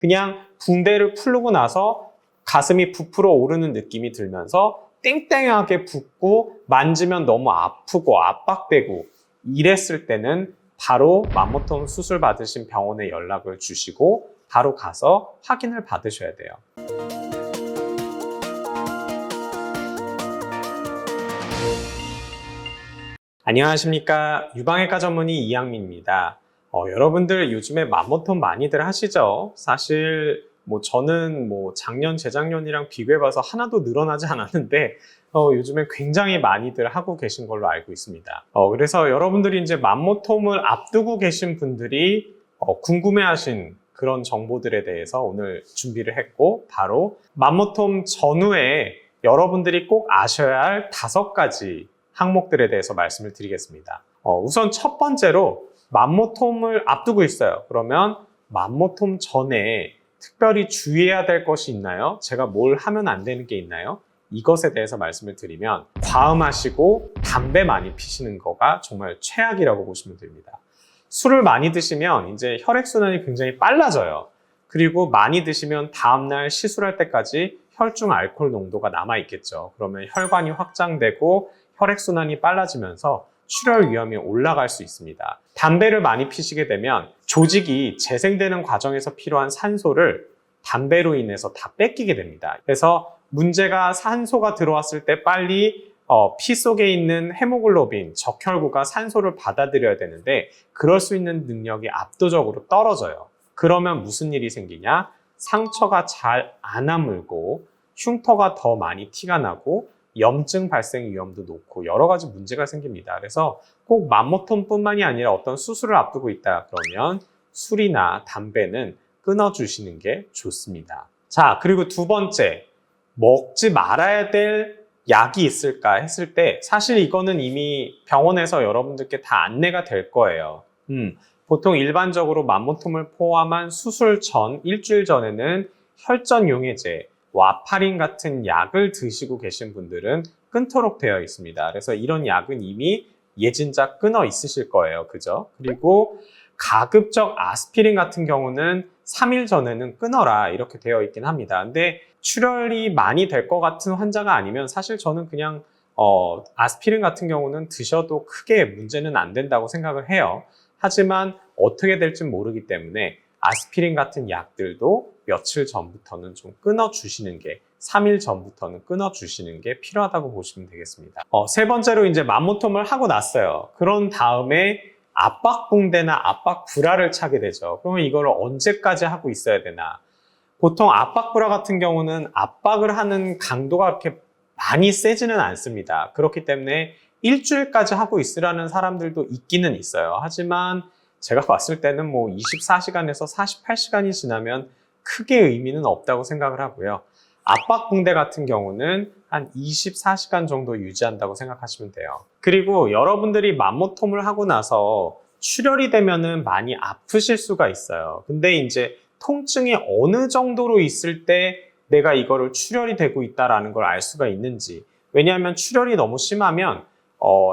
그냥 붕대를 풀고 나서 가슴이 부풀어 오르는 느낌이 들면서 땡땡하게 붓고 만지면 너무 아프고 압박되고 이랬을 때는 바로 맘모톰 수술 받으신 병원에 연락을 주시고 바로 가서 확인을 받으셔야 돼요. 안녕하십니까. 유방외과 전문의 이양민입니다. 여러분들 요즘에 맘모톰 많이들 하시죠? 사실 저는 작년, 재작년이랑 비교해봐서 하나도 늘어나지 않았는데 요즘에 굉장히 많이들 하고 계신 걸로 알고 있습니다. 그래서 여러분들이 이제 맘모톰을 앞두고 계신 분들이 궁금해하신 그런 정보들에 대해서 오늘 준비를 했고, 바로 맘모톰 전후에 여러분들이 꼭 아셔야 할 5가지 항목들에 대해서 말씀을 드리겠습니다. 우선 첫 번째로 맘모톰을 앞두고 있어요. 그러면 맘모톰 전에 특별히 주의해야 될 것이 있나요? 제가 뭘 하면 안 되는 게 있나요? 이것에 대해서 말씀을 드리면, 과음하시고 담배 많이 피시는 거가 정말 최악이라고 보시면 됩니다. 술을 많이 드시면 이제 혈액순환이 굉장히 빨라져요. 그리고 많이 드시면 다음날 시술할 때까지 혈중 알코올 농도가 남아있겠죠. 그러면 혈관이 확장되고 혈액순환이 빨라지면서 출혈 위험이 올라갈 수 있습니다. 담배를 많이 피시게 되면 조직이 재생되는 과정에서 필요한 산소를 담배로 인해서 다 뺏기게 됩니다. 그래서 문제가 산소가 들어왔을 때 빨리 피 속에 있는 헤모글로빈, 적혈구가 산소를 받아들여야 되는데 그럴 수 있는 능력이 압도적으로 떨어져요. 그러면 무슨 일이 생기냐? 상처가 잘 안 아물고 흉터가 더 많이 티가 나고 염증 발생 위험도 높고 여러 가지 문제가 생깁니다. 그래서 꼭 맘모톰뿐만이 아니라 어떤 수술을 앞두고 있다 그러면 술이나 담배는 끊어주시는 게 좋습니다. 자, 그리고 두 번째, 먹지 말아야 될 약이 있을까 했을 때 사실 이거는 이미 병원에서 여러분들께 다 안내가 될 거예요. 보통 일반적으로 맘모톰을 포함한 수술 전 일주일 전에는 혈전용해제, 와파린 같은 약을 드시고 계신 분들은 끊도록 되어 있습니다. 그래서 이런 약은 이미 예진작 끊어 있으실 거예요. 그죠? 그리고 가급적 아스피린 같은 경우는 3일 전에는 끊어라 이렇게 되어 있긴 합니다. 근데 출혈이 많이 될 것 같은 환자가 아니면 사실 저는 그냥 아스피린 같은 경우는 드셔도 크게 문제는 안 된다고 생각을 해요. 하지만 어떻게 될지 모르기 때문에 아스피린 같은 약들도 며칠 전부터는 좀 끊어주시는 게, 3일 전부터는 끊어주시는 게 필요하다고 보시면 되겠습니다. 세 번째로 이제 맘모톰을 하고 났어요. 그런 다음에 압박붕대나 압박브라를 차게 되죠. 그러면 이걸 언제까지 하고 있어야 되나? 보통 압박브라 같은 경우는 압박을 하는 강도가 그렇게 많이 세지는 않습니다. 그렇기 때문에 일주일까지 하고 있으라는 사람들도 있기는 있어요. 하지만 제가 봤을 때는 24시간에서 48시간이 지나면 크게 의미는 없다고 생각을 하고요. 압박붕대 같은 경우는 한 24시간 정도 유지한다고 생각하시면 돼요. 그리고 여러분들이 맘모톰을 하고 나서 출혈이 되면은 많이 아프실 수가 있어요. 근데 이제 통증이 어느 정도로 있을 때 내가 이거를 출혈이 되고 있다라는 걸 알 수가 있는지. 왜냐하면 출혈이 너무 심하면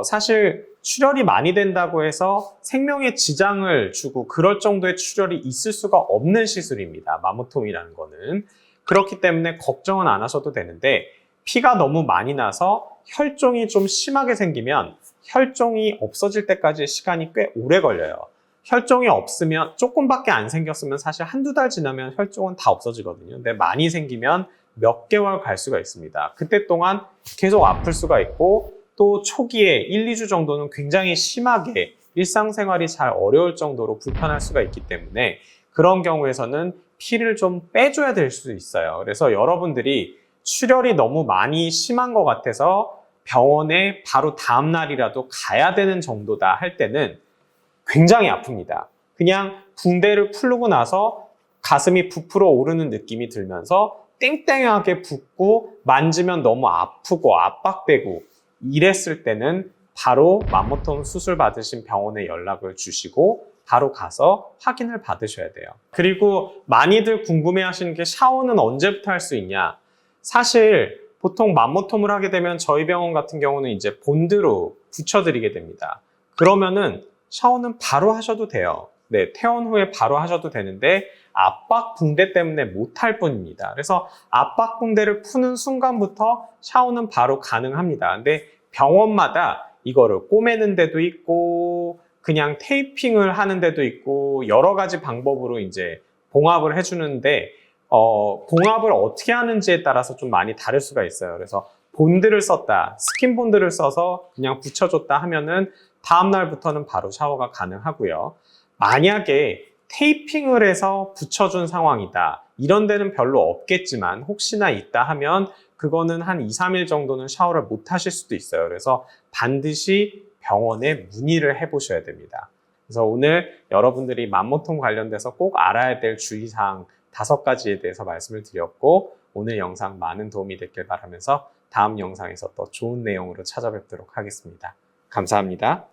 사실 출혈이 많이 된다고 해서 생명에 지장을 주고 그럴 정도의 출혈이 있을 수가 없는 시술입니다. 맘모톰이라는 거는. 그렇기 때문에 걱정은 안 하셔도 되는데, 피가 너무 많이 나서 혈종이 좀 심하게 생기면 혈종이 없어질 때까지 시간이 꽤 오래 걸려요. 혈종이 없으면, 조금밖에 안 생겼으면 사실 한두 달 지나면 혈종은 다 없어지거든요. 근데 많이 생기면 몇 개월 갈 수가 있습니다. 그때 동안 계속 아플 수가 있고, 또 초기에 1, 2주 정도는 굉장히 심하게 일상생활이 잘 어려울 정도로 불편할 수가 있기 때문에 그런 경우에서는 피를 좀 빼줘야 될 수도 있어요. 그래서 여러분들이 출혈이 너무 많이 심한 것 같아서 병원에 바로 다음 날이라도 가야 되는 정도다 할 때는 굉장히 아픕니다. 그냥 붕대를 풀고 나서 가슴이 부풀어 오르는 느낌이 들면서 땡땡하게 붓고 만지면 너무 아프고 압박되고 이랬을 때는 바로 맘모톰 수술 받으신 병원에 연락을 주시고 바로 가서 확인을 받으셔야 돼요. 그리고 많이들 궁금해 하시는 게 샤워는 언제부터 할 수 있냐? 사실 보통 맘모톰을 하게 되면 저희 병원 같은 경우는 이제 본드로 붙여드리게 됩니다. 그러면은 샤워는 바로 하셔도 돼요. 네, 퇴원 후에 바로 하셔도 되는데 압박 붕대 때문에 못할 뿐입니다. 그래서 압박 붕대를 푸는 순간부터 샤워는 바로 가능합니다. 근데 병원마다 이거를 꼬매는 데도 있고 그냥 테이핑을 하는 데도 있고 여러 가지 방법으로 이제 봉합을 해주는데 봉합을 어떻게 하는지에 따라서 좀 많이 다를 수가 있어요. 그래서 본드를 썼다, 스킨 본드를 써서 그냥 붙여줬다 하면은 다음 날부터는 바로 샤워가 가능하고요. 만약에 테이핑을 해서 붙여준 상황이다. 이런 데는 별로 없겠지만 혹시나 있다 하면 그거는 한 2, 3일 정도는 샤워를 못 하실 수도 있어요. 그래서 반드시 병원에 문의를 해보셔야 됩니다. 그래서 오늘 여러분들이 만모통 관련돼서 꼭 알아야 될 주의사항 5가지에 대해서 말씀을 드렸고 오늘 영상 많은 도움이 됐길 바라면서 다음 영상에서 더 좋은 내용으로 찾아뵙도록 하겠습니다. 감사합니다.